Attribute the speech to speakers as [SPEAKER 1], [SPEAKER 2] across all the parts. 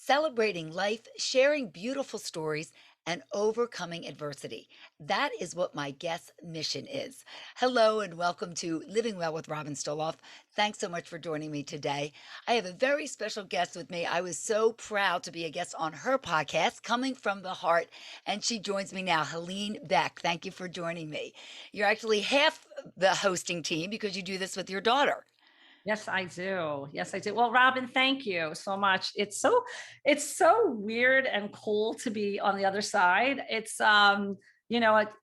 [SPEAKER 1] celebrating life, sharing beautiful stories, and overcoming adversity. That is what my guest's mission is. Hello, and welcome to Living Well with Robin Stoloff. Thanks so much for joining me today. I have a very special guest with me. I was so proud to be a guest on her podcast, Coming from the Heart, and she joins me now, Helene Beck. Thank you for joining me. You're actually half the hosting team because you do this with your daughter.
[SPEAKER 2] Yes, I do. Yes, I do. Well, Robin, thank you so much. It's so weird and cool to be on the other side.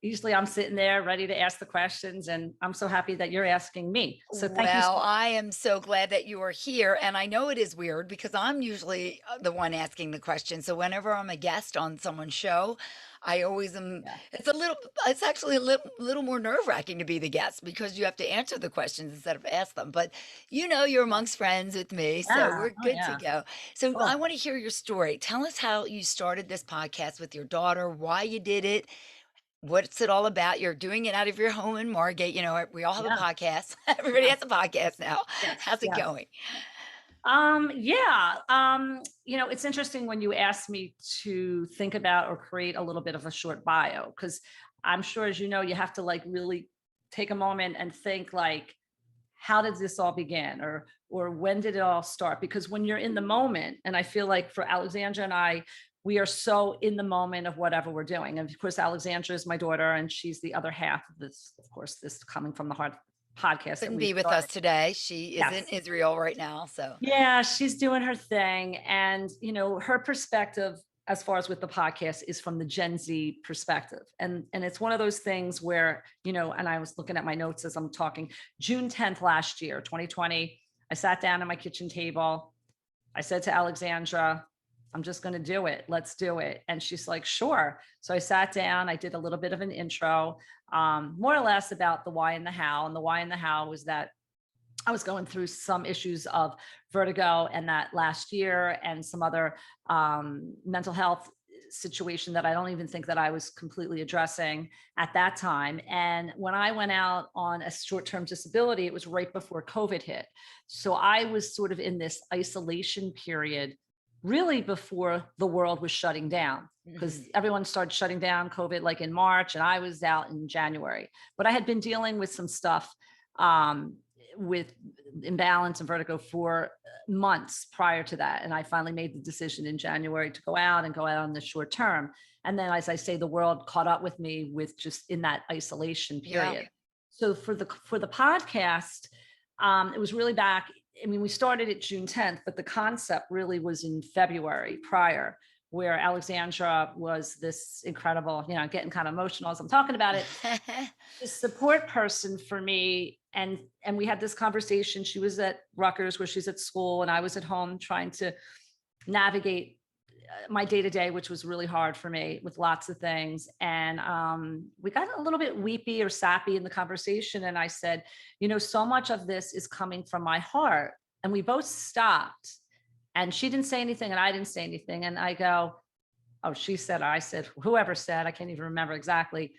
[SPEAKER 2] Usually I'm sitting there ready to ask the questions, and I'm so happy that you're asking me. So thank you
[SPEAKER 1] Well,
[SPEAKER 2] so
[SPEAKER 1] I am so glad that you are here. And I know it is weird because I'm usually the one asking the question. So whenever I'm a guest on someone's show, I always am.
[SPEAKER 2] yeah.
[SPEAKER 1] It's actually a little more nerve-wracking to be the guest because you have to answer the questions instead of ask them. But you're amongst friends with me, so
[SPEAKER 2] Yeah.
[SPEAKER 1] we're
[SPEAKER 2] Oh
[SPEAKER 1] good to
[SPEAKER 2] yeah.
[SPEAKER 1] go. So I
[SPEAKER 2] Cool.
[SPEAKER 1] want to hear your story. Tell us how you started this podcast with your daughter, why you did it, what's it all about? You're doing it out of your home in Margate. We all have a
[SPEAKER 2] Yeah.
[SPEAKER 1] podcast. Everybody
[SPEAKER 2] Yeah.
[SPEAKER 1] has a podcast now.
[SPEAKER 2] Yes.
[SPEAKER 1] How's it
[SPEAKER 2] Yes.
[SPEAKER 1] going?
[SPEAKER 2] Yeah. It's interesting when you ask me to think about or create a little bit of a short bio, because I'm sure, as you know, you have to like really take a moment and think like, how did this all begin, or when did it all start? Because when you're in the moment, and I feel like for Alexandra and I, we are so in the moment of whatever we're doing. And of course, Alexandra is my daughter, and she's the other half of this, of course, this Coming from the Heart podcast that
[SPEAKER 1] Couldn't
[SPEAKER 2] we've
[SPEAKER 1] be with us
[SPEAKER 2] started.
[SPEAKER 1] today. She is in
[SPEAKER 2] Yes.
[SPEAKER 1] Israel right now. So
[SPEAKER 2] Yeah, she's doing her thing. And, her perspective, as far as with the podcast, is from the Gen Z perspective. And it's one of those things where, and I was looking at my notes as I'm talking, June 10th last year, 2020, I sat down at my kitchen table. I said to Alexandra, I'm just going to do it. Let's do it. And she's like, sure. So I sat down, I did a little bit of an intro, more or less about the why and the how. And the why and the how was that I was going through some issues of vertigo and that last year, and some other mental health situation that I don't even think that I was completely addressing at that time. And when I went out on a short-term disability, it was right before COVID hit. So I was sort of in this isolation period, really before the world was shutting down, because
[SPEAKER 1] mhm.
[SPEAKER 2] everyone started shutting down COVID like in March, and I was out in January. But I had been dealing with some stuff um, with imbalance and vertigo for months prior to that. And I finally made the decision in January to go out and go out on the short term. And then, as I say, the world caught up with me with just in that isolation
[SPEAKER 1] Yeah.
[SPEAKER 2] period. So for the podcast, it was really back. I mean, we started it June 10th, but the concept really was in February prior, where Alexandra was this incredible, getting kind of emotional as I'm talking about it, this support person for me. And we had this conversation. She was at Rutgers, where she's at school, and I was at home trying to navigate my day to day, which was really hard for me with lots of things. And we got a little bit weepy or sappy in the conversation. And I said, so much of this is coming from my heart. And we both stopped, and she didn't say anything and I didn't say anything. And I go, oh, she said, I said, whoever said, I can't even remember exactly,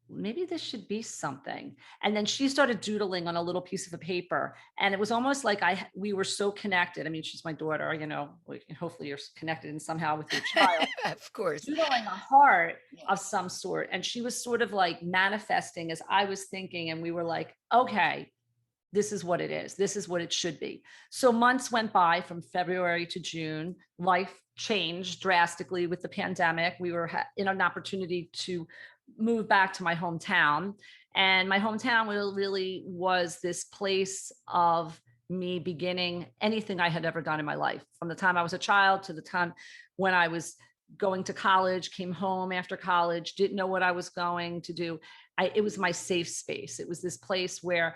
[SPEAKER 2] maybe this should be something. And then she started doodling on a little piece of a paper. And it was almost like we were so connected. I mean, she's my daughter, hopefully you're connected in somehow with your child,
[SPEAKER 1] Of course.
[SPEAKER 2] doodling a heart
[SPEAKER 1] Yeah.
[SPEAKER 2] of some sort. And she was sort of like manifesting as I was thinking. And we were like, okay, this is what it is. This is what it should be. So months went by from February to June. Life changed drastically with the pandemic. We were in an opportunity to move back to my hometown. And my hometown really was this place of me beginning anything I had ever done in my life, from the time I was a child to the time when I was going to college, came home after college, didn't know what I was going to do. It was my safe space. It was this place where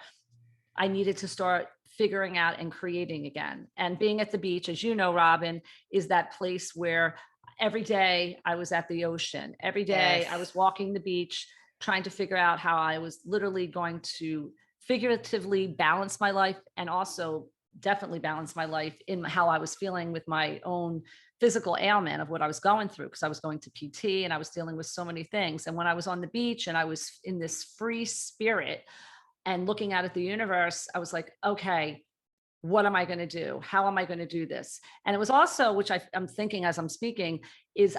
[SPEAKER 2] I needed to start figuring out and creating again. And being at the beach, as you know, Robin, is that place where every day I was at the ocean. Every day I
[SPEAKER 1] Yes.
[SPEAKER 2] was walking the beach, trying to figure out how I was literally going to figuratively balance my life, and also definitely balance my life in how I was feeling with my own physical ailment of what I was going through, because I was going to PT and I was dealing with so many things. And when I was on the beach and I was in this free spirit and looking out at the universe, I was like, okay, what am I going to do? How am I going to do this? And it was also, which I'm thinking as I'm speaking, is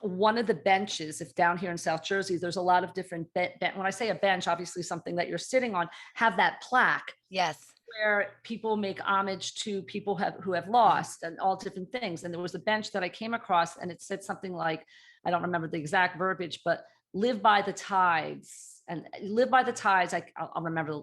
[SPEAKER 2] one of the benches, if down here in South Jersey, there's a lot of different, when I say a bench, obviously something that you're sitting on, have that plaque
[SPEAKER 1] Yes.
[SPEAKER 2] where people make homage to people who have
[SPEAKER 1] Mhm.
[SPEAKER 2] lost and all different things. And there was a bench that I came across and it said something like, I don't remember the exact verbiage, but live by the tides and live by the tides. I'll remember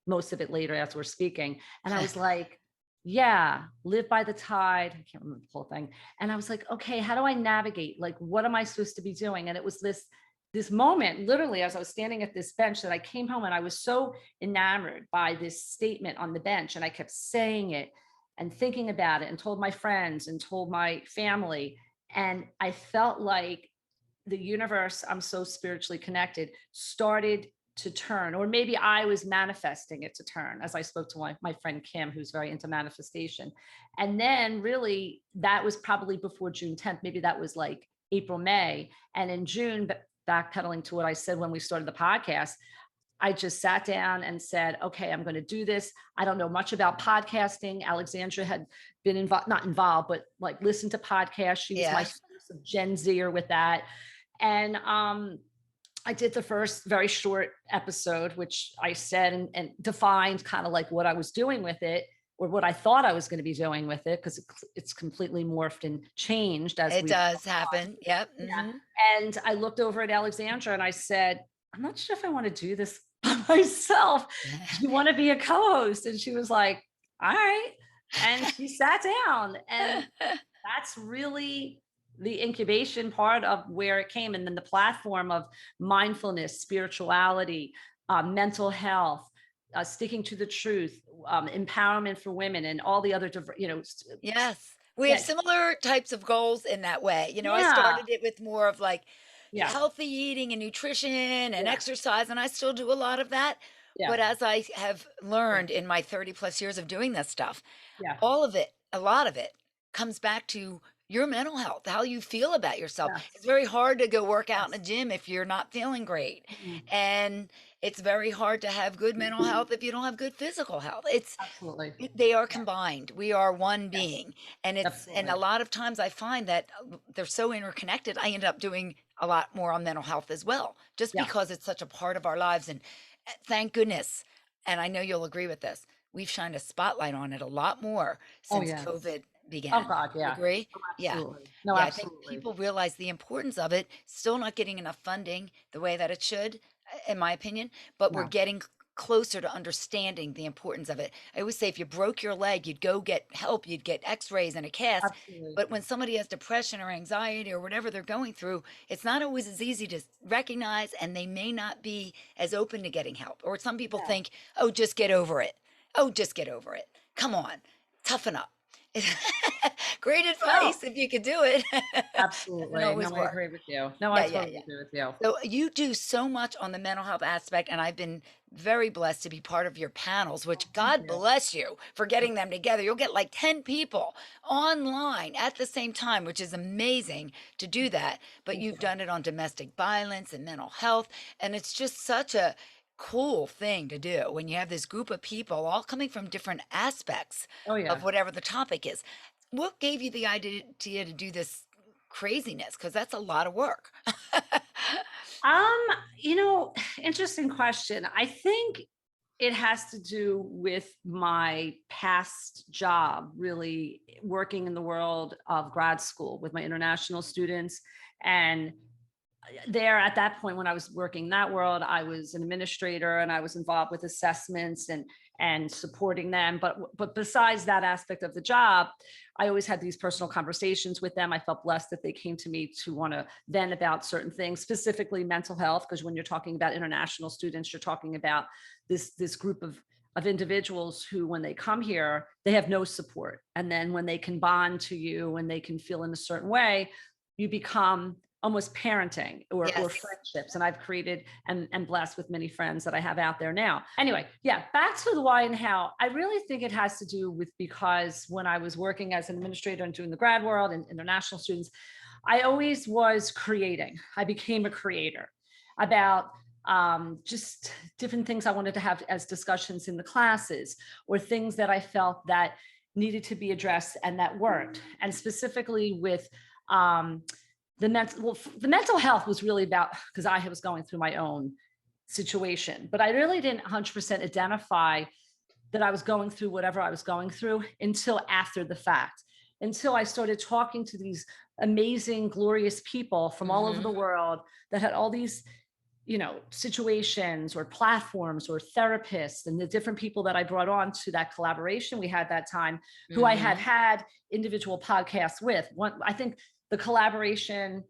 [SPEAKER 2] most of it later as we're speaking. And I was like, yeah, live by the tide. I can't remember the whole thing. And I was like, okay, how do I navigate? Like, what am I supposed to be doing? And it was this moment, literally, as I was standing at this bench, that I came home and I was so enamored by this statement on the bench. And I kept saying it and thinking about it and told my friends and told my family. And I felt like the universe, I'm so spiritually connected, started to turn, or maybe I was manifesting it to turn as I spoke to my friend Kim, who's very into manifestation. And then really that was probably before June 10th, maybe that was like April, May. And in June, backpedaling to what I said when we started the podcast, I just sat down and said, okay, I'm going to do this. I don't know much about podcasting. Alexandra had been involved, not involved, but like listened to podcasts. She was my
[SPEAKER 1] Yeah.
[SPEAKER 2] first Gen Zer with that. And I did the first very short episode, which I said and defined kind of like what I was doing with it, or what I thought I was going to be doing with it, because it's completely morphed and changed as
[SPEAKER 1] It
[SPEAKER 2] we've
[SPEAKER 1] does happen. Yep.
[SPEAKER 2] yeah.
[SPEAKER 1] Hmm.
[SPEAKER 2] And I looked over at Alexandra and I said, I'm not sure if I want to do this by myself. Do you want to be a co-host? And she was like, all right. And she sat down, and that's really the incubation part of where it came. And then the platform of mindfulness, spirituality, mental health, sticking to the truth, empowerment for women, and all the other,
[SPEAKER 1] Yes. We have
[SPEAKER 2] yeah,
[SPEAKER 1] similar types of goals in that way. I
[SPEAKER 2] yeah,
[SPEAKER 1] started it with more of like
[SPEAKER 2] yeah,
[SPEAKER 1] healthy eating and nutrition and
[SPEAKER 2] yeah,
[SPEAKER 1] exercise, and I still do a lot of that.
[SPEAKER 2] yeah,
[SPEAKER 1] But as I have
[SPEAKER 2] yeah,
[SPEAKER 1] learned in my 30 plus years of doing this stuff,
[SPEAKER 2] yeah,
[SPEAKER 1] all of it, a lot of it comes back to your mental health, how you feel about yourself. It's
[SPEAKER 2] yes,
[SPEAKER 1] very hard to go work out in a
[SPEAKER 2] yes.
[SPEAKER 1] gym if you're not feeling great.
[SPEAKER 2] Mhm.
[SPEAKER 1] And it's very hard to have good mental health if you don't have good physical health.
[SPEAKER 2] Absolutely.
[SPEAKER 1] They are
[SPEAKER 2] Yeah.
[SPEAKER 1] combined. We are one
[SPEAKER 2] Yes.
[SPEAKER 1] being. And a
[SPEAKER 2] Absolutely.
[SPEAKER 1] lot of times I find that they're so interconnected. I end up doing a lot more on mental health as well, just
[SPEAKER 2] Yeah.
[SPEAKER 1] because it's such a part of our lives. And thank goodness, and I know you'll agree with this, we've shined a spotlight on it a lot more
[SPEAKER 2] Oh,
[SPEAKER 1] since
[SPEAKER 2] yes.
[SPEAKER 1] COVID
[SPEAKER 2] Oh,
[SPEAKER 1] began.
[SPEAKER 2] God.
[SPEAKER 1] You
[SPEAKER 2] Yeah.
[SPEAKER 1] agree?
[SPEAKER 2] Oh,
[SPEAKER 1] Yeah.
[SPEAKER 2] absolutely. No,
[SPEAKER 1] Yeah, I think
[SPEAKER 2] absolutely.
[SPEAKER 1] people realize the importance of it, still not getting enough funding the way that it should, in my opinion, but we're
[SPEAKER 2] No,
[SPEAKER 1] getting closer to understanding the importance of it. I always say if you broke your leg, you'd go get help, you'd get x-rays and a cast.
[SPEAKER 2] absolutely.
[SPEAKER 1] But when somebody has depression or anxiety or whatever they're going through, it's not always as easy to recognize, and they may not be as open to getting help. Or some people
[SPEAKER 2] Yeah.
[SPEAKER 1] think, oh, just get over it. Oh, just get over it. Come on, toughen up. Great
[SPEAKER 2] No,
[SPEAKER 1] advice if you could do it. Doesn't
[SPEAKER 2] absolutely.
[SPEAKER 1] always
[SPEAKER 2] No, I
[SPEAKER 1] work.
[SPEAKER 2] agree with you. No, I
[SPEAKER 1] Yeah, yeah,
[SPEAKER 2] totally
[SPEAKER 1] yeah.
[SPEAKER 2] agree with you.
[SPEAKER 1] So you do so much on the mental health aspect, and I've been very blessed to be part of your panels,
[SPEAKER 2] Oh,
[SPEAKER 1] which
[SPEAKER 2] thank
[SPEAKER 1] God
[SPEAKER 2] you.
[SPEAKER 1] bless you for getting them together. You'll get like 10 people online at the same time, which is amazing to do that. But
[SPEAKER 2] Thank you.
[SPEAKER 1] you've done it on domestic violence and mental health, and it's just such a cool thing to do when you have this group of people all coming from different aspects
[SPEAKER 2] Oh,
[SPEAKER 1] of
[SPEAKER 2] yeah.
[SPEAKER 1] whatever the topic is. What gave you the idea to do this craziness? Because that's a lot of work.
[SPEAKER 2] Um, you know, interesting question. I think it has to do with my past job, really working in the world of grad school with my international students. And there at that point when I was working in that world, I was an administrator and I was involved with assessments and supporting them. But besides that aspect of the job, I always had these personal conversations with them. I felt blessed that they came to me to want to vent about certain things, specifically mental health, because when you're talking about international students, you're talking about this group of individuals who, when they come here, they have no support. And then when they can bond to you and they can feel in a certain way, you become almost parenting or
[SPEAKER 1] Yes.
[SPEAKER 2] friendships. And I've created and blessed with many friends that I have out there now. Anyway, yeah, back to the why and how. I really think it has to do with, because when I was working as an administrator and doing the grad world and international students, I always was creating. I became a creator about just different things I wanted to have as discussions in the classes, or things that I felt that needed to be addressed and that weren't. And specifically with um, the mental health was really about, because I was going through my own situation, but I really didn't 100% identify that I was going through whatever I was going through until after the fact, until I started talking to these amazing, glorious people from all over
[SPEAKER 1] Hmm.
[SPEAKER 2] the world that had all these, situations or platforms or therapists, and the different people that I brought on to that collaboration we had that time, who I had
[SPEAKER 1] Hmm.
[SPEAKER 2] had individual podcasts with. One, I think the collaboration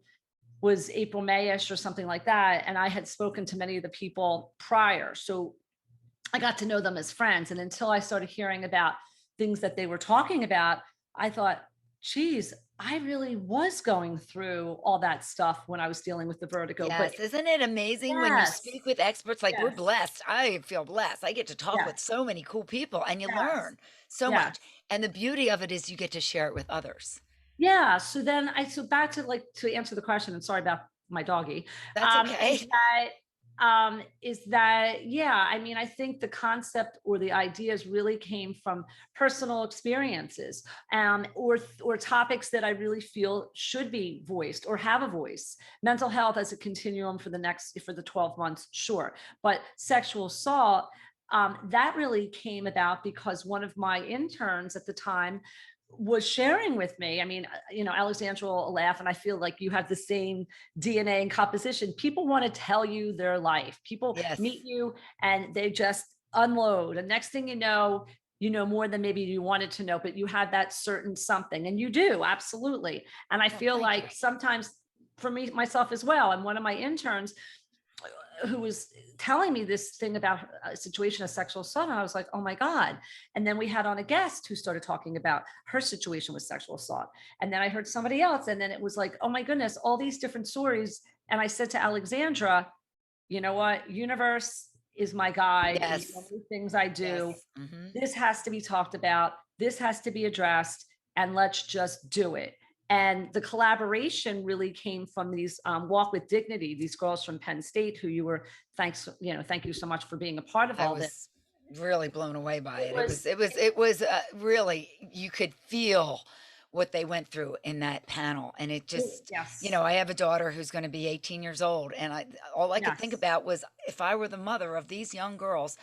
[SPEAKER 2] was April, Mayish or something like that. And I had spoken to many of the people prior. So I got to know them as friends. And until I started hearing about things that they were talking about, I thought, geez, I really was going through all that stuff when I was dealing with the vertigo. But
[SPEAKER 1] Yes, isn't it amazing when you
[SPEAKER 2] yes,
[SPEAKER 1] speak with experts? Like, we're
[SPEAKER 2] yes,
[SPEAKER 1] blessed. I feel blessed. I get to talk with
[SPEAKER 2] yes,
[SPEAKER 1] so many cool people and you
[SPEAKER 2] yes,
[SPEAKER 1] learn so
[SPEAKER 2] yes.
[SPEAKER 1] much. And the beauty of it is you get to share it with others.
[SPEAKER 2] Yeah. So back to to answer the question, and sorry about my doggy,
[SPEAKER 1] That's
[SPEAKER 2] is
[SPEAKER 1] okay.
[SPEAKER 2] that yeah, I mean, I think the concept or the ideas really came from personal experiences, or topics that I really feel should be voiced or have a voice. Mental health as a continuum for the 12 months, sure, but sexual assault, that really came about because one of my interns at the time was sharing with me. I mean, Alexandra will laugh, and I feel like you have the same DNA and composition. People want to tell you their life. People meet
[SPEAKER 1] Yes.
[SPEAKER 2] you and they just unload. And next thing you know more than maybe you wanted to know, but you have that certain something, and you do, absolutely. And I
[SPEAKER 1] Well,
[SPEAKER 2] feel
[SPEAKER 1] thank you.
[SPEAKER 2] like sometimes for me, myself as well, and one of my interns who was telling me this thing about a situation of sexual assault, and I was like, oh my God. And then we had on a guest who started talking about her situation with sexual assault, and then I heard somebody else, and then it was like, oh my goodness, all these different stories. And I said to Alexandra, you know what, universe is my guide in so
[SPEAKER 1] Yes.
[SPEAKER 2] many things I do.
[SPEAKER 1] Yes. Hmm.
[SPEAKER 2] This has to be talked about, this has to be addressed, and let's just do it. And the collaboration really came from these Walk with Dignity, these girls from Penn State, who you were, thank you so much for being a part of
[SPEAKER 1] I
[SPEAKER 2] all this.
[SPEAKER 1] was really blown away by
[SPEAKER 2] It
[SPEAKER 1] it.
[SPEAKER 2] was,
[SPEAKER 1] It was really, you could feel what they went through in that panel. And it just,
[SPEAKER 2] yes,
[SPEAKER 1] I have a daughter who's going to be 18 years old. And all I could think
[SPEAKER 2] yes.
[SPEAKER 1] about was if I were the mother of these young girls,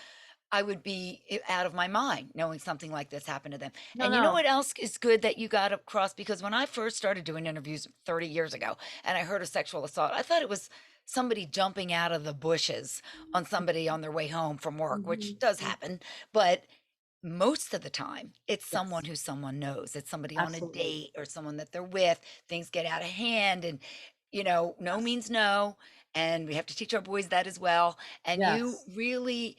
[SPEAKER 1] I would be out of my mind knowing something like this happened to them.
[SPEAKER 2] No,
[SPEAKER 1] And you know
[SPEAKER 2] no.
[SPEAKER 1] what else is good that you got across? Because when I first started doing interviews 30 years ago and I heard of sexual assault, I thought it was somebody jumping out of the bushes on somebody on their way home from work, which
[SPEAKER 2] Mhm,
[SPEAKER 1] does
[SPEAKER 2] mhm.
[SPEAKER 1] happen. But most of the time, it's someone
[SPEAKER 2] Yes,
[SPEAKER 1] who someone knows. It's somebody on a
[SPEAKER 2] absolutely.
[SPEAKER 1] date or someone that they're with. Things get out of hand, and no
[SPEAKER 2] Yes,
[SPEAKER 1] means no. And we have to teach our boys that as well. And you
[SPEAKER 2] yes.
[SPEAKER 1] really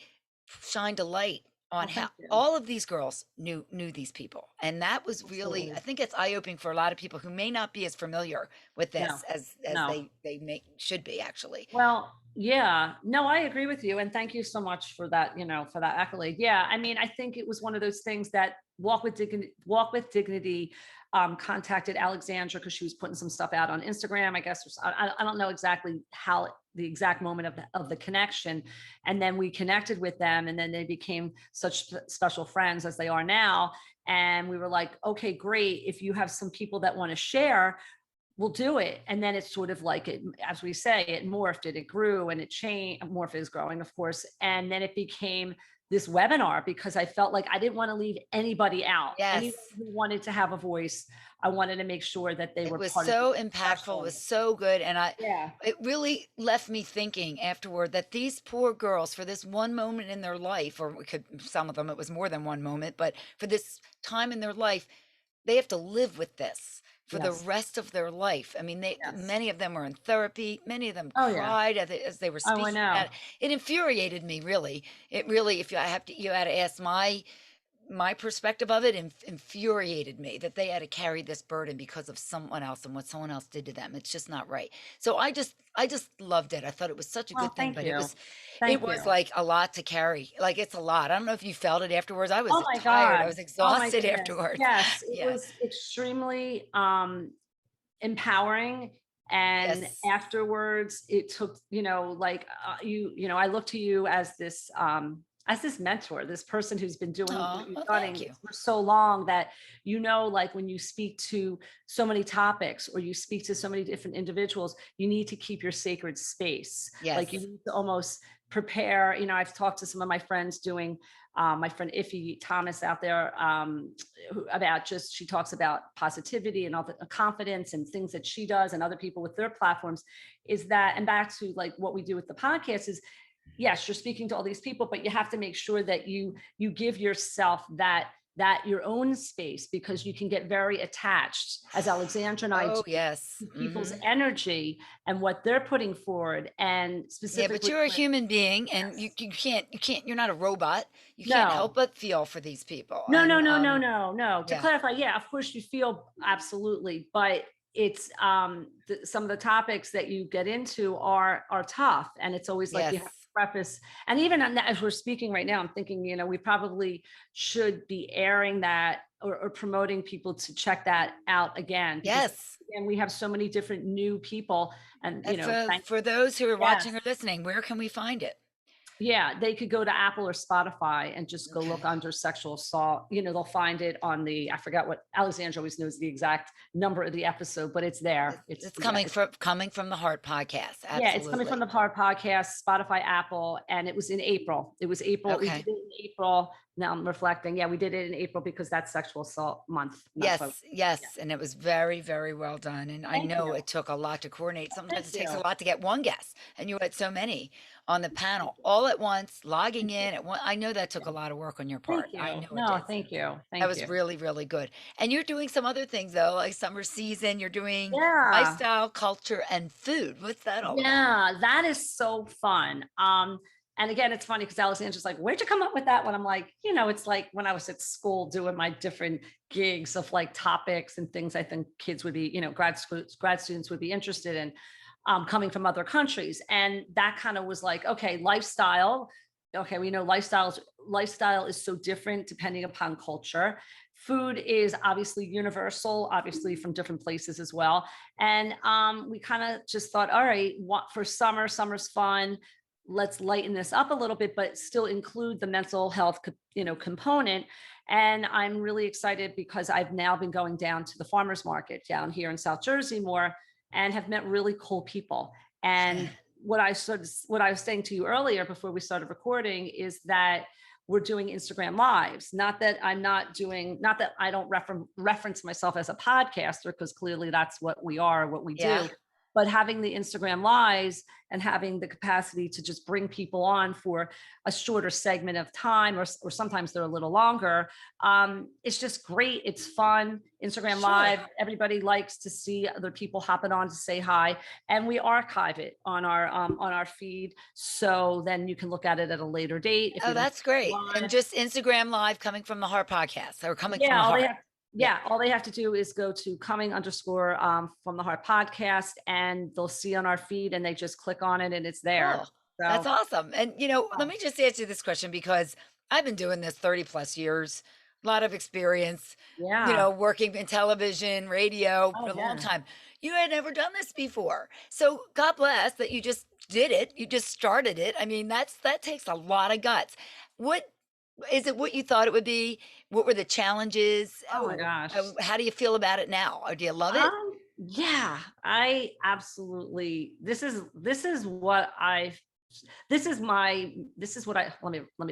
[SPEAKER 1] shined a light on
[SPEAKER 2] Well,
[SPEAKER 1] how
[SPEAKER 2] thank you.
[SPEAKER 1] all of these girls knew these people. And that was really, I
[SPEAKER 2] Absolutely.
[SPEAKER 1] think it's eye-opening for a lot of people who may not be as familiar with
[SPEAKER 2] No,
[SPEAKER 1] this as
[SPEAKER 2] no.
[SPEAKER 1] they may should be actually.
[SPEAKER 2] Well, yeah, no, I agree with you. And thank you so much for that, for that accolade. Yeah. I mean, I think it was one of those things that Walk with Dignity contacted Alexandra because she was putting some stuff out on Instagram, I guess. I don't know exactly how the exact moment of the connection. And then we connected with them, and then they became such special friends as they are now. And we were like, okay, great. If you have some people that want to share, we'll do it. And then it's sort of like it, as we say, it morphed, it grew, and it changed. Morph is growing, of course. And then it became this webinar because I felt like I didn't want to leave anybody out. Anyone
[SPEAKER 1] Yes.
[SPEAKER 2] who wanted to have a voice, I wanted to make sure that they
[SPEAKER 1] It
[SPEAKER 2] were
[SPEAKER 1] was
[SPEAKER 2] part of the
[SPEAKER 1] so impactful, it was
[SPEAKER 2] discussion.
[SPEAKER 1] so good, and
[SPEAKER 2] Yeah.
[SPEAKER 1] it really left me thinking afterward that these poor girls, for this one moment in their life, or we could some of them, it was more than one moment, but for this time in their life, they have to live with this for the
[SPEAKER 2] Yes.
[SPEAKER 1] rest of their life. I mean,
[SPEAKER 2] Yes.
[SPEAKER 1] many of them were in therapy, many of them
[SPEAKER 2] Oh yeah.
[SPEAKER 1] cried as they were
[SPEAKER 2] Oh, I
[SPEAKER 1] speaking
[SPEAKER 2] know.
[SPEAKER 1] about it. It infuriated me, really. It really, if you I have to you had to ask my perspective of it infuriated me that they had to carry this burden because of someone else and what someone else did to them. It's just not right. So I just loved it. I thought it was such a
[SPEAKER 2] Well,
[SPEAKER 1] good thing,
[SPEAKER 2] thank
[SPEAKER 1] but
[SPEAKER 2] you.
[SPEAKER 1] it
[SPEAKER 2] Thank
[SPEAKER 1] was
[SPEAKER 2] you.
[SPEAKER 1] like a lot to carry. Like it's a lot. I don't know if you felt it afterwards. I was
[SPEAKER 2] Oh my
[SPEAKER 1] tired. I
[SPEAKER 2] God.
[SPEAKER 1] was
[SPEAKER 2] Oh my
[SPEAKER 1] exhausted
[SPEAKER 2] goodness.
[SPEAKER 1] afterwards.
[SPEAKER 2] Yes, it
[SPEAKER 1] Yeah.
[SPEAKER 2] was extremely empowering. And
[SPEAKER 1] Yes.
[SPEAKER 2] afterwards it took, like, I look to you as this mentor, this person who's been doing what
[SPEAKER 1] Oh,
[SPEAKER 2] you're
[SPEAKER 1] well, thank
[SPEAKER 2] studying
[SPEAKER 1] you.
[SPEAKER 2] for so long, that, like when you speak to so many topics or you speak to so many different individuals, you need to keep your sacred space. Like, you
[SPEAKER 1] Yes.
[SPEAKER 2] need to almost prepare. I've talked to some of my friends doing, my friend Iffy Thomas out there, about just, she talks about positivity and all the confidence and things that she does and other people with their platforms, is that, and back to like what we do with the podcast is, yes, you're speaking to all these people, but you have to make sure that you give yourself that your own space, because you can get very attached, as Alexandra and I do,
[SPEAKER 1] Oh, yes.
[SPEAKER 2] to people's
[SPEAKER 1] Mhm.
[SPEAKER 2] energy and what they're putting forward, and
[SPEAKER 1] Yeah, but
[SPEAKER 2] specifically
[SPEAKER 1] you're a
[SPEAKER 2] with,
[SPEAKER 1] human being and
[SPEAKER 2] yes,
[SPEAKER 1] you can't you're not a robot. You can't help
[SPEAKER 2] no,
[SPEAKER 1] but feel for these people.
[SPEAKER 2] no, no,
[SPEAKER 1] And
[SPEAKER 2] no, no, no, no. To
[SPEAKER 1] yeah.
[SPEAKER 2] clarify, yeah, of course you feel absolutely, but it's some of the topics that you get into are tough, and it's always like you have to
[SPEAKER 1] Yes.
[SPEAKER 2] preface. And even as we're speaking right now, I'm thinking, we probably should be airing that, or promoting people to check that out again, because
[SPEAKER 1] Yes.
[SPEAKER 2] again, we have so many different new people, and
[SPEAKER 1] And for
[SPEAKER 2] thank,
[SPEAKER 1] for those who are
[SPEAKER 2] yes.
[SPEAKER 1] watching or listening, where can we find it?
[SPEAKER 2] Yeah, they could go to Apple or Spotify and just go look
[SPEAKER 1] Okay.
[SPEAKER 2] under sexual assault. They'll find it on I forgot what, Alexandra always knows the exact number of the episode, but it's
[SPEAKER 1] It's
[SPEAKER 2] there.
[SPEAKER 1] it's coming from the Heart podcast.
[SPEAKER 2] Yeah, it's coming from
[SPEAKER 1] Absolutely.
[SPEAKER 2] the Power Podcast, Spotify, Apple, and it was in April. It was April. We did
[SPEAKER 1] Okay.
[SPEAKER 2] it in April. Now I'm reflecting. Yeah, we did it in April because that's sexual assault month. And that's why.
[SPEAKER 1] Yes,
[SPEAKER 2] Yeah.
[SPEAKER 1] yes, and it was very, very well done, and I
[SPEAKER 2] Thank
[SPEAKER 1] know
[SPEAKER 2] you.
[SPEAKER 1] it took a lot to coordinate. Sometimes
[SPEAKER 2] Thank
[SPEAKER 1] it takes a
[SPEAKER 2] you.
[SPEAKER 1] lot to get one guest, and you had so many on the panel all at once, logging in at one. I know that took a lot of work on your
[SPEAKER 2] Thank
[SPEAKER 1] part. I
[SPEAKER 2] you.
[SPEAKER 1] know it
[SPEAKER 2] No,
[SPEAKER 1] did.
[SPEAKER 2] thank you.
[SPEAKER 1] That
[SPEAKER 2] Thank
[SPEAKER 1] was
[SPEAKER 2] you.
[SPEAKER 1] really, really good. And you're doing some other things though, like summer season, you're doing
[SPEAKER 2] Yeah.
[SPEAKER 1] lifestyle, culture, and food. What's that all about?
[SPEAKER 2] Yeah, that is so fun. And again, it's funny because Alexandra's like, "Where'd you come up with that one?" I'm like, it's like when I was at school doing my different gigs of like topics and things I think kids would be, grad students would be interested in, coming from other countries. And that kind of was like, okay, lifestyle. Okay, we know lifestyle is so different depending upon culture. Food is obviously universal, obviously from different places as well. And we kind of just thought, all right, what for summer? Summer's fun. Let's lighten this up a little bit, but still include the mental health, component. And I'm really excited because I've now been going down to the farmers market down here in South Jersey more, and have met really cool people. And what I was saying to you earlier before we started recording is that we're doing Instagram lives. Not that I don't reference myself as a podcaster, because clearly that's what we are, what we
[SPEAKER 1] Yeah.
[SPEAKER 2] do. But having the Instagram lives and having the capacity to just bring people on for a shorter segment of time, or sometimes they're a little longer. It's just great. It's fun. Instagram
[SPEAKER 1] Sure.
[SPEAKER 2] live. Everybody likes to see other people hopping on to say hi, and we archive it on our feed. So then you can look at it at a later date if
[SPEAKER 1] Oh,
[SPEAKER 2] you don't
[SPEAKER 1] that's great. And
[SPEAKER 2] live.
[SPEAKER 1] just Instagram live coming from the Heart podcast or coming from
[SPEAKER 2] Yeah,
[SPEAKER 1] the heart. Yeah.
[SPEAKER 2] all they have to do is go to coming underscore, from the heart podcast, and they'll see on our feed, and they just click on it and it's
[SPEAKER 1] Oh,
[SPEAKER 2] there.
[SPEAKER 1] that's
[SPEAKER 2] So
[SPEAKER 1] awesome. And, let me just answer this question because I've been doing this 30 plus years, a lot of experience,
[SPEAKER 2] yeah.
[SPEAKER 1] working in television, radio
[SPEAKER 2] Oh
[SPEAKER 1] for a long
[SPEAKER 2] yeah.
[SPEAKER 1] time. You had never done this before. So God bless that you just did it. You just started it. I mean, that takes a lot of guts. What is it what you thought it would be? What were the challenges?
[SPEAKER 2] Oh my gosh.
[SPEAKER 1] How do you feel about it now? Or do you love it?
[SPEAKER 2] Yeah, I absolutely, this is what I, let me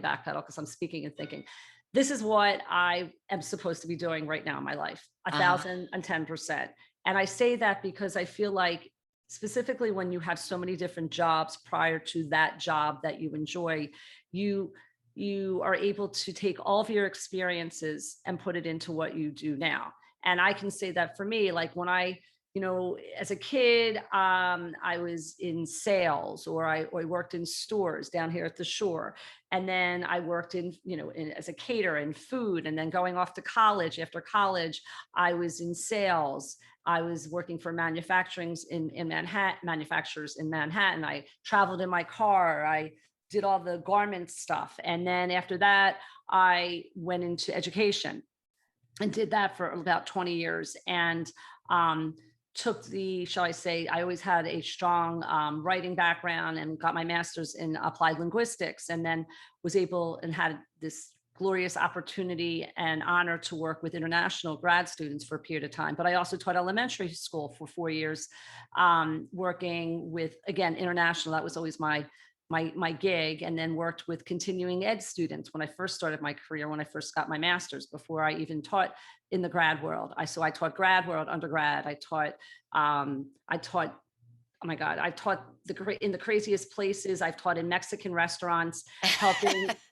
[SPEAKER 2] backpedal because I'm speaking and thinking. This is what I am supposed to be doing right now in my life, a
[SPEAKER 1] Uh-huh.
[SPEAKER 2] thousand and 10%. And I say that because I feel like, specifically when you have so many different jobs prior to that job that you enjoy, you you are able to take all of your experiences and put it into what you do now. And I can say that for me, like when I, as a kid, I was in sales, or I worked in stores down here at the shore. And then I worked as a caterer in food. And then going off to college, after college, I was in sales. I was working for in Manhattan, manufacturers in Manhattan. I traveled in my car. I did all the garment stuff. And then after that, I went into education and did that for about 20 years. And took the, shall I say, I always had a strong writing background and got my master's in applied linguistics, and then was able and had this glorious opportunity and honor to work with international grad students for a period of time. But I also taught elementary school for 4 years, working with, again, international. That was always my gig, and then worked with continuing ed students when I first started my career, when I first got my master's, before I even taught in the grad world. I taught grad world, undergrad. I taught, oh my God, I've taught in the craziest places. I've taught in Mexican restaurants,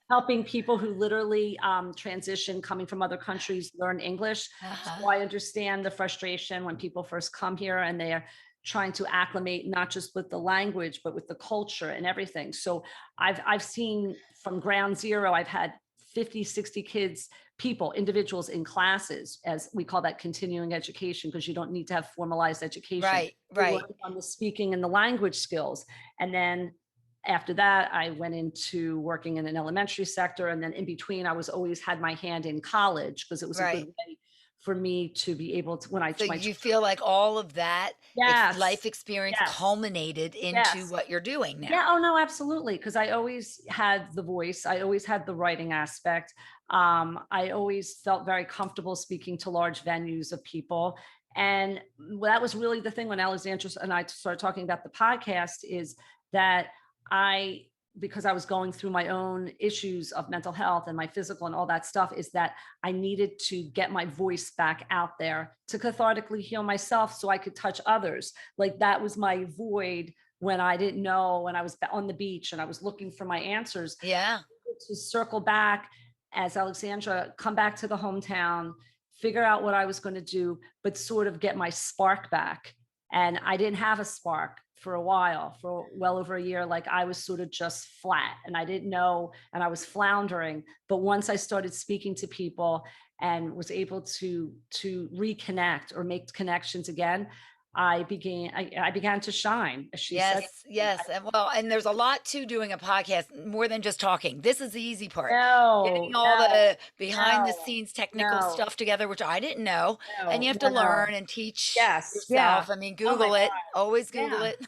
[SPEAKER 2] helping people who literally transition, coming from other countries, learn English.
[SPEAKER 1] Uh-huh.
[SPEAKER 2] So I understand the frustration when people first come here and they are trying to acclimate not just with the language but with the culture and everything. So I've seen from ground zero. I've had 50, 60 kids, people, individuals in classes, as we call that continuing education, because you don't need to have formalized education.
[SPEAKER 1] Right,
[SPEAKER 2] We're
[SPEAKER 1] right.
[SPEAKER 2] working on the speaking and the language skills. And then after that, I went into working in an elementary sector. And then in between, I was always had my hand in college, because it was a good
[SPEAKER 1] Right.
[SPEAKER 2] way for me to be able to, when I,
[SPEAKER 1] So
[SPEAKER 2] my,
[SPEAKER 1] you feel like all of that
[SPEAKER 2] yes,
[SPEAKER 1] life experience
[SPEAKER 2] yes,
[SPEAKER 1] culminated into
[SPEAKER 2] yes.
[SPEAKER 1] what you're doing
[SPEAKER 2] Yeah,
[SPEAKER 1] now.
[SPEAKER 2] oh no, absolutely. Because I always had the voice, I always had the writing aspect. I always felt very comfortable speaking to large venues of people. And that was really the thing when Alexandra and I started talking about the podcast, is that I, because I was going through my own issues of mental health and my physical and all that stuff, is that I needed to get my voice back out there to cathartically heal myself so I could touch others. Like that was my void when I didn't know, when I was on the beach and I was looking for my answers,
[SPEAKER 1] Yeah.
[SPEAKER 2] to circle back as Alexandra, come back to the hometown, figure out what I was going to do, but sort of get my spark back. And I didn't have a spark for a while, for well over a year. Like I was sort of just flat and I didn't know, and I was floundering. But once I started speaking to people and was able to reconnect or make connections again, I began to shine, as she said.
[SPEAKER 1] Yes, yes, and well, and there's a lot to doing a podcast, more than just talking. This is the easy part.
[SPEAKER 2] No,
[SPEAKER 1] Getting all
[SPEAKER 2] no,
[SPEAKER 1] the behind the
[SPEAKER 2] no,
[SPEAKER 1] scenes technical
[SPEAKER 2] no,
[SPEAKER 1] stuff together, which I didn't know, and
[SPEAKER 2] no,
[SPEAKER 1] you have to
[SPEAKER 2] no, no.
[SPEAKER 1] learn and teach
[SPEAKER 2] Yes, yeah.
[SPEAKER 1] yourself. I mean,
[SPEAKER 2] Oh my
[SPEAKER 1] Google it,
[SPEAKER 2] God.
[SPEAKER 1] always Google
[SPEAKER 2] Yeah.
[SPEAKER 1] it.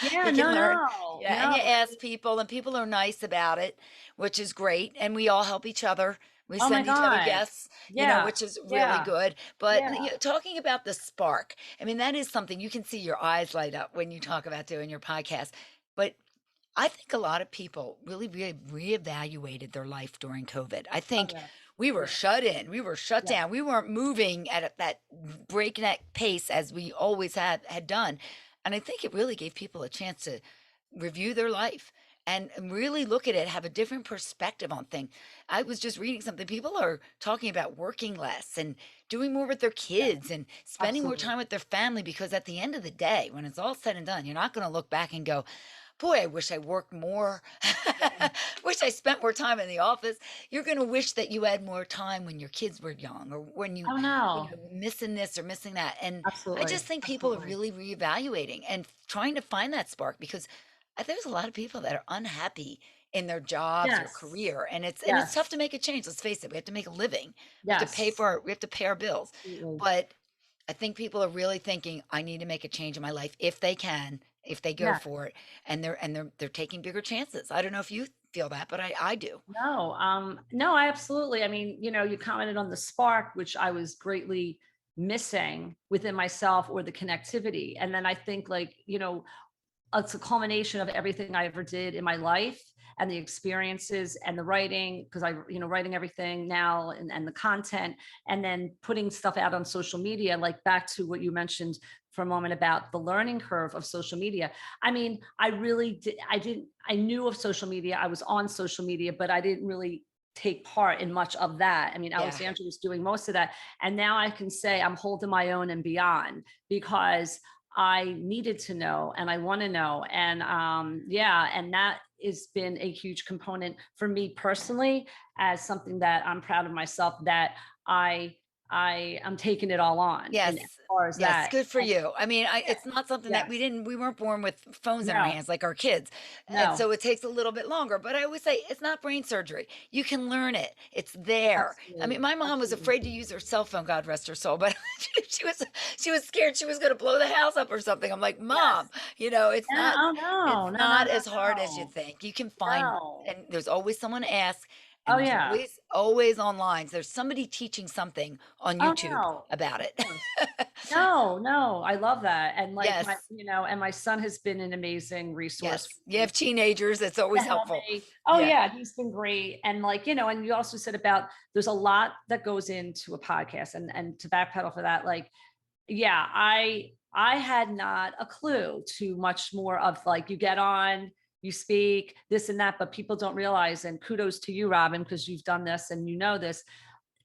[SPEAKER 2] Yeah,
[SPEAKER 1] You can
[SPEAKER 2] no,
[SPEAKER 1] learn.
[SPEAKER 2] no,
[SPEAKER 1] Yeah, and
[SPEAKER 2] no.
[SPEAKER 1] you ask people, and people are nice about it, which is great, and we all help each other. We
[SPEAKER 2] Oh my
[SPEAKER 1] send each other
[SPEAKER 2] God.
[SPEAKER 1] guests,
[SPEAKER 2] Yeah,
[SPEAKER 1] which is really
[SPEAKER 2] yeah,
[SPEAKER 1] good, but,
[SPEAKER 2] yeah.
[SPEAKER 1] talking about the spark, I mean, that is something you can see your eyes light up when you talk about doing your podcast, but I think a lot of people really reevaluated their life during COVID. I
[SPEAKER 2] Oh
[SPEAKER 1] think
[SPEAKER 2] yeah,
[SPEAKER 1] we were
[SPEAKER 2] yeah,
[SPEAKER 1] shut in, we were shut
[SPEAKER 2] yeah.
[SPEAKER 1] down, we weren't moving at that breakneck pace as we always had done, and I think it really gave people a chance to review their life and really look at it, have a different perspective on things. I was just reading something. People are talking about working less and doing more with their
[SPEAKER 2] Yeah,
[SPEAKER 1] kids and spending more
[SPEAKER 2] absolutely.
[SPEAKER 1] time with their family, because at the end of the day, when it's all said and done, you're not going to look back and go, boy, I wish I worked more.
[SPEAKER 2] Yeah.
[SPEAKER 1] Wish I spent more time in the office. You're going to wish that you had more time when your kids were young, or when
[SPEAKER 2] Oh no,
[SPEAKER 1] missing this or missing that. And I
[SPEAKER 2] absolutely,
[SPEAKER 1] just think people are
[SPEAKER 2] absolutely.
[SPEAKER 1] really reevaluating and trying to find that spark, because there's a lot of people that are unhappy in their jobs or
[SPEAKER 2] Yes,
[SPEAKER 1] career, and it's tough
[SPEAKER 2] yes,
[SPEAKER 1] to make a change. Let's face it, we have to make a living.
[SPEAKER 2] yes,
[SPEAKER 1] We have to pay our bills.
[SPEAKER 2] absolutely.
[SPEAKER 1] But I think people are really thinking, I need to make a change in my life if they can, if they go
[SPEAKER 2] Yeah.
[SPEAKER 1] for it, and they're taking bigger chances. I don't know if you feel that, but I do.
[SPEAKER 2] No, no, I absolutely. I mean, you commented on the spark, which I was greatly missing within myself, or the connectivity. And then I think, like, it's a culmination of everything I ever did in my life, and the experiences and the writing, because writing everything now, and the content, and then putting stuff out on social media, like back to what you mentioned for a moment about the learning curve of social media. I mean, I really did, I knew of social media. I was on social media, but I didn't really take part in much of that. I mean,
[SPEAKER 1] Yeah.
[SPEAKER 2] Alexandra was doing most of that. And now I can say I'm holding my own and beyond, because I needed to know and I want to know. And yeah, and that has been a huge component for me personally, as something that I'm proud of myself, that I I'm taking it all on. And as
[SPEAKER 1] Yes.
[SPEAKER 2] far as
[SPEAKER 1] Yes,
[SPEAKER 2] that,
[SPEAKER 1] good for
[SPEAKER 2] and
[SPEAKER 1] you. I mean, it's not something that
[SPEAKER 2] yes,
[SPEAKER 1] we weren't born with phones in our
[SPEAKER 2] no,
[SPEAKER 1] hands like our kids. And
[SPEAKER 2] no,
[SPEAKER 1] so it takes a little bit longer, but I always say it's not brain surgery. You can learn it. It's there. I mean,
[SPEAKER 2] absolutely,
[SPEAKER 1] my mom was
[SPEAKER 2] absolutely.
[SPEAKER 1] afraid to use her cell phone, God rest her soul, but she was scared she was going to blow the house up or something. I'm like,
[SPEAKER 2] Yes.
[SPEAKER 1] "Mom,
[SPEAKER 2] Yeah. Oh
[SPEAKER 1] it's
[SPEAKER 2] no, no, no,
[SPEAKER 1] not
[SPEAKER 2] no,
[SPEAKER 1] as hard as you
[SPEAKER 2] no,
[SPEAKER 1] think. You can find
[SPEAKER 2] no.
[SPEAKER 1] and there's always someone to ask
[SPEAKER 2] Oh
[SPEAKER 1] and there's
[SPEAKER 2] yeah.
[SPEAKER 1] always online. There's somebody teaching something on
[SPEAKER 2] Oh
[SPEAKER 1] YouTube
[SPEAKER 2] no.
[SPEAKER 1] about
[SPEAKER 2] Of
[SPEAKER 1] it.
[SPEAKER 2] course. No, no, I love that. And like my,
[SPEAKER 1] Yes.
[SPEAKER 2] and my son has been an amazing resource for
[SPEAKER 1] Yes. You
[SPEAKER 2] me
[SPEAKER 1] have teenagers, it's
[SPEAKER 2] to
[SPEAKER 1] always
[SPEAKER 2] help
[SPEAKER 1] helpful.
[SPEAKER 2] me. Oh
[SPEAKER 1] Yeah.
[SPEAKER 2] yeah, he's been great. And like, and you also said about there's a lot that goes into a podcast and to backpedal for that, like, yeah, I had not a clue to much more of like you get on, you speak, this and that, but people don't realize, and kudos to you, Robin, because you've done this and you know this,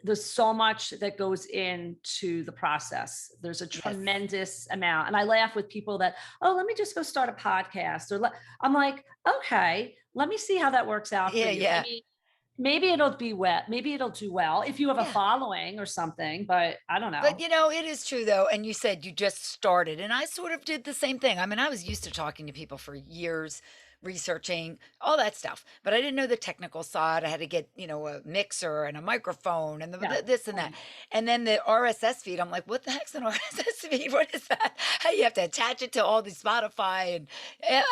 [SPEAKER 2] there's so much that goes into the process. There's a
[SPEAKER 1] Yes.
[SPEAKER 2] tremendous amount. And I laugh with people that, oh, let me just go start a podcast. I'm like, okay, let me see how that works out for
[SPEAKER 1] Yeah,
[SPEAKER 2] you.
[SPEAKER 1] yeah.
[SPEAKER 2] Maybe it'll be wet. Maybe it'll do well if you have a
[SPEAKER 1] Yeah.
[SPEAKER 2] following or something, but I don't
[SPEAKER 1] But,
[SPEAKER 2] know.
[SPEAKER 1] it is true though, and you said you just started, and I sort of did the same thing. I mean, I was used to talking to people for years, researching all that stuff, but I didn't know the technical side. I had to get, a mixer and a microphone and
[SPEAKER 2] Yeah.
[SPEAKER 1] this and that. And then the RSS feed, I'm like, what the heck's an RSS feed? What is that? How you have to attach it to all the Spotify and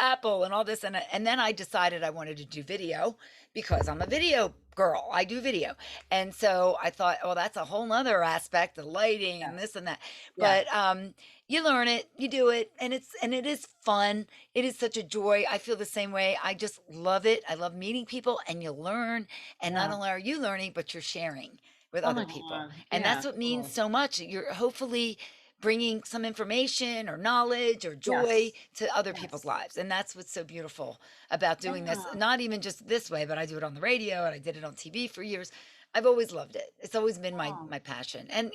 [SPEAKER 1] Apple and all this. And then I decided I wanted to do video because I'm a video girl. I do video. And so I thought, oh, that's a whole nother aspect, the lighting and
[SPEAKER 2] Yes.
[SPEAKER 1] this and that.
[SPEAKER 2] Yeah.
[SPEAKER 1] But you learn it, you do it, and it is fun. It is such a joy. I feel the same way. I just love it. I love meeting people, and you learn. And not
[SPEAKER 2] Yeah.
[SPEAKER 1] only are you learning, but you're sharing with
[SPEAKER 2] Oh
[SPEAKER 1] other
[SPEAKER 2] my
[SPEAKER 1] people,
[SPEAKER 2] God.
[SPEAKER 1] and that's
[SPEAKER 2] Yeah.
[SPEAKER 1] what means
[SPEAKER 2] Totally.
[SPEAKER 1] so much. You're hopefully bringing some information or knowledge or joy
[SPEAKER 2] Yes.
[SPEAKER 1] to other people's
[SPEAKER 2] Yes.
[SPEAKER 1] lives, and that's what's so beautiful about doing this.
[SPEAKER 2] Yeah.
[SPEAKER 1] Not even just this way, but I do it on the radio and I did it on TV for years. I've always loved it. It's always been
[SPEAKER 2] Oh,
[SPEAKER 1] my passion, and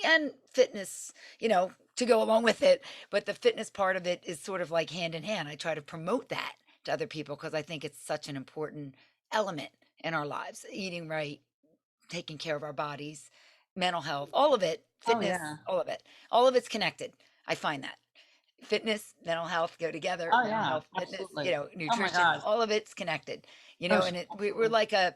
[SPEAKER 1] fitness, to go along with it. But the fitness part of it is sort of like hand in hand. I try to promote that to other people because I think it's such an important element in our lives. Eating right, taking care of our bodies, mental health, all of it,
[SPEAKER 2] oh
[SPEAKER 1] fitness,
[SPEAKER 2] yeah.
[SPEAKER 1] all of it. All of it's connected. I find that fitness, mental health go together.
[SPEAKER 2] Oh
[SPEAKER 1] Mental
[SPEAKER 2] yeah.
[SPEAKER 1] health, fitness,
[SPEAKER 2] Absolutely. Oh my
[SPEAKER 1] nutrition,
[SPEAKER 2] God.
[SPEAKER 1] all of it's connected.
[SPEAKER 2] Oh,
[SPEAKER 1] And
[SPEAKER 2] absolutely.
[SPEAKER 1] we're like a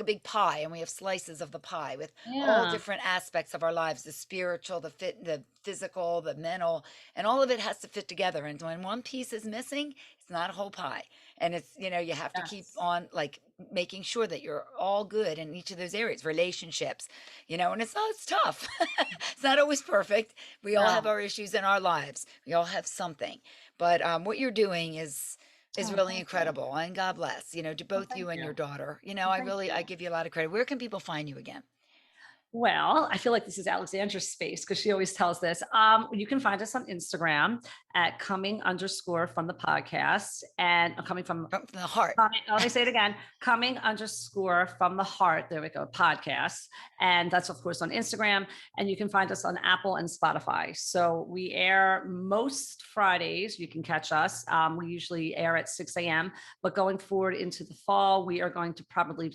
[SPEAKER 1] big pie, and we have slices of the pie with all
[SPEAKER 2] Yeah.
[SPEAKER 1] different aspects of our lives: the spiritual, the physical, the mental, and all of it has to fit together. And when one piece is missing, it's not a whole pie. And it's you have to keep
[SPEAKER 2] Yes.
[SPEAKER 1] on like making sure that you're all good in each of those areas, relationships, and it's tough. It's not always perfect. We all have
[SPEAKER 2] No.
[SPEAKER 1] our issues in our lives. We all have something. But what you're doing is
[SPEAKER 2] Oh,
[SPEAKER 1] really
[SPEAKER 2] thank you.
[SPEAKER 1] incredible, and God bless. To
[SPEAKER 2] Oh,
[SPEAKER 1] both
[SPEAKER 2] thank
[SPEAKER 1] you and
[SPEAKER 2] you.
[SPEAKER 1] your daughter.
[SPEAKER 2] Oh,
[SPEAKER 1] I
[SPEAKER 2] thank
[SPEAKER 1] really I
[SPEAKER 2] you.
[SPEAKER 1] give you a lot of credit. Where can people find you again?
[SPEAKER 2] Well, I feel like this is Alexandra's space because she always tells this. You can find us on Instagram at coming underscore from the podcast and coming from
[SPEAKER 1] From the heart.
[SPEAKER 2] coming, let me say it again, coming underscore from the heart. There we go, podcast. And that's, of course, on Instagram. And you can find us on Apple and Spotify. So we air most Fridays. You can catch us. We usually air at 6 a.m. But going forward into the fall, we are going to probably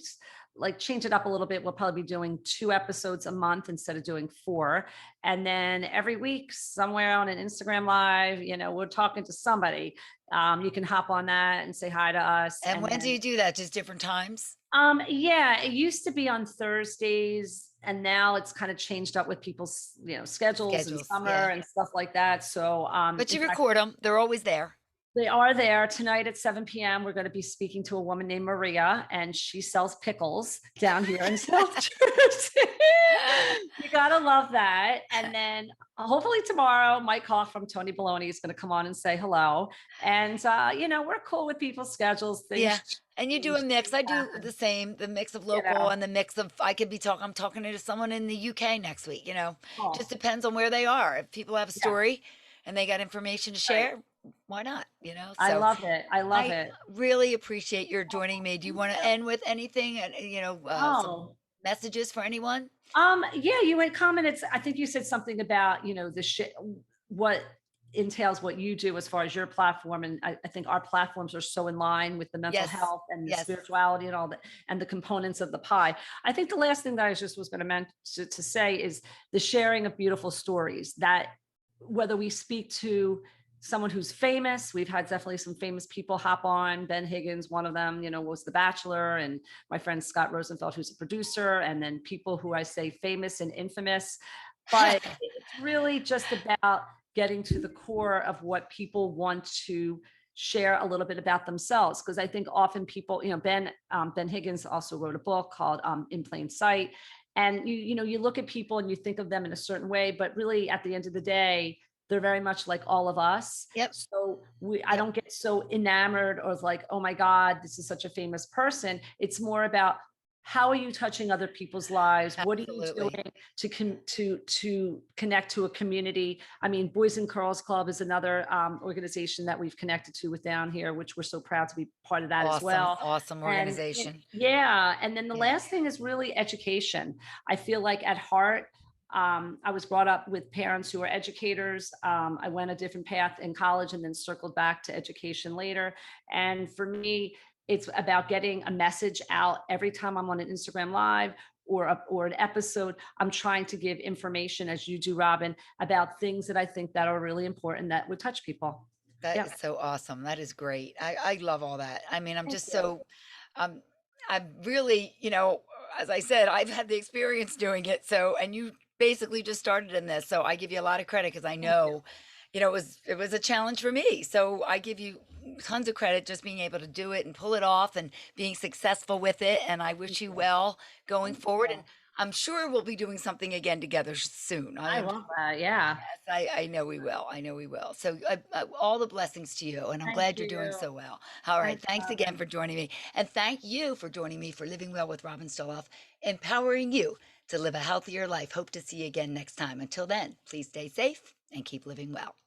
[SPEAKER 2] like change it up a little bit. We'll probably be doing 2 episodes a month instead of doing 4. And then every week, somewhere on an Instagram live, we're talking to somebody. You can hop on that and say hi to us.
[SPEAKER 1] And
[SPEAKER 2] And
[SPEAKER 1] when do
[SPEAKER 2] then,
[SPEAKER 1] you do that? Just different times?
[SPEAKER 2] yeah, it used to be on Thursdays, and now it's kind of changed up with people's, schedules and
[SPEAKER 1] Schedules. Yeah.
[SPEAKER 2] summer and stuff like that. So,
[SPEAKER 1] But
[SPEAKER 2] in
[SPEAKER 1] you
[SPEAKER 2] fact,
[SPEAKER 1] record them. They're always there.
[SPEAKER 2] they are there tonight at 7 p.m. We're going to be speaking to a woman named Maria, and she sells pickles down here in South Jersey. You gotta love that. And then hopefully tomorrow, Mike Hoff from Tony Baloney is going to come on and say hello. And we're cool with people's schedules.
[SPEAKER 1] Yeah.
[SPEAKER 2] Things
[SPEAKER 1] And you do a
[SPEAKER 2] change,
[SPEAKER 1] mix.
[SPEAKER 2] things
[SPEAKER 1] I do
[SPEAKER 2] happen.
[SPEAKER 1] the same, the mix of
[SPEAKER 2] You
[SPEAKER 1] local
[SPEAKER 2] know.
[SPEAKER 1] and the mix of I'm talking to someone in the UK next week. Just
[SPEAKER 2] Oh,
[SPEAKER 1] depends on where they are. If people have a
[SPEAKER 2] yeah,
[SPEAKER 1] story and they got information to
[SPEAKER 2] right.
[SPEAKER 1] share, why not?
[SPEAKER 2] I
[SPEAKER 1] So
[SPEAKER 2] love it. I love
[SPEAKER 1] I
[SPEAKER 2] it.
[SPEAKER 1] really appreciate your joining me. Do you
[SPEAKER 2] Thank
[SPEAKER 1] want to
[SPEAKER 2] you.
[SPEAKER 1] end with anything and, some
[SPEAKER 2] Oh,
[SPEAKER 1] messages for anyone?
[SPEAKER 2] yeah, you had commented. I think you said something about, what entails what you do as far as your platform. And I think our platforms are so in line with the mental
[SPEAKER 1] Yes.
[SPEAKER 2] health and the
[SPEAKER 1] Yes.
[SPEAKER 2] spirituality and all that, and the components of the pie. I think the last thing that I just was going to mention to say is the sharing of beautiful stories, that whether we speak to someone who's famous, we've had definitely some famous people hop on. Ben Higgins, one of them, was The Bachelor, and my friend Scott Rosenfeld, who's a producer, and then people who I say famous and infamous. But it's really just about getting to the core of what people want to share a little bit about themselves. Because I think often people, Ben Higgins also wrote a book called In Plain Sight. And you look at people and you think of them in a certain way, but really at the end of the day, they're very much like all of us.
[SPEAKER 1] Yep.
[SPEAKER 2] So I
[SPEAKER 1] Yep.
[SPEAKER 2] don't get so enamored or like, oh my God, this is such a famous person. It's more about, how are you touching other people's lives? What are you
[SPEAKER 1] Absolutely.
[SPEAKER 2] doing to connect to a community? I mean, Boys and Girls Club is another organization that we've connected to with down here, which we're so proud to be part of that as
[SPEAKER 1] Awesome.
[SPEAKER 2] well.
[SPEAKER 1] Awesome
[SPEAKER 2] And
[SPEAKER 1] organization.
[SPEAKER 2] yeah, and then the
[SPEAKER 1] Yeah.
[SPEAKER 2] last thing is really education. I feel like at heart, I was brought up with parents who are educators. I went a different path in college and then circled back to education later. And for me, it's about getting a message out every time I'm on an Instagram live or an episode. I'm trying to give information, as you do, Robin, about things that I think that are really important that would touch people.
[SPEAKER 1] That
[SPEAKER 2] Yeah.
[SPEAKER 1] is so awesome. That is great. I love all that. I mean, I'm
[SPEAKER 2] Thank
[SPEAKER 1] just
[SPEAKER 2] you.
[SPEAKER 1] so, um, I'm really, as I said, I've had the experience doing it. So, and you basically just started in this. So I give you a lot of credit because I
[SPEAKER 2] Thank you.
[SPEAKER 1] know, it was a challenge for me. So I give you tons of credit just being able to do it and pull it off and being successful with it. And I
[SPEAKER 2] Thank
[SPEAKER 1] wish you
[SPEAKER 2] you.
[SPEAKER 1] well going
[SPEAKER 2] Thank
[SPEAKER 1] forward.
[SPEAKER 2] you.
[SPEAKER 1] And I'm sure we'll be doing something again together soon. I
[SPEAKER 2] I
[SPEAKER 1] am.
[SPEAKER 2] love that. Yeah.
[SPEAKER 1] Yes, I know we will. I know we will. So, all the blessings to you, and I'm
[SPEAKER 2] Thank
[SPEAKER 1] glad you're doing
[SPEAKER 2] you.
[SPEAKER 1] so well. All right.
[SPEAKER 2] Thanks,
[SPEAKER 1] Thanks again
[SPEAKER 2] Robin.
[SPEAKER 1] for joining me. And thank you for joining me for Living Well with Robin Stoloff, empowering you to live a healthier life. Hope to see you again next time. Until then, please stay safe and keep living well.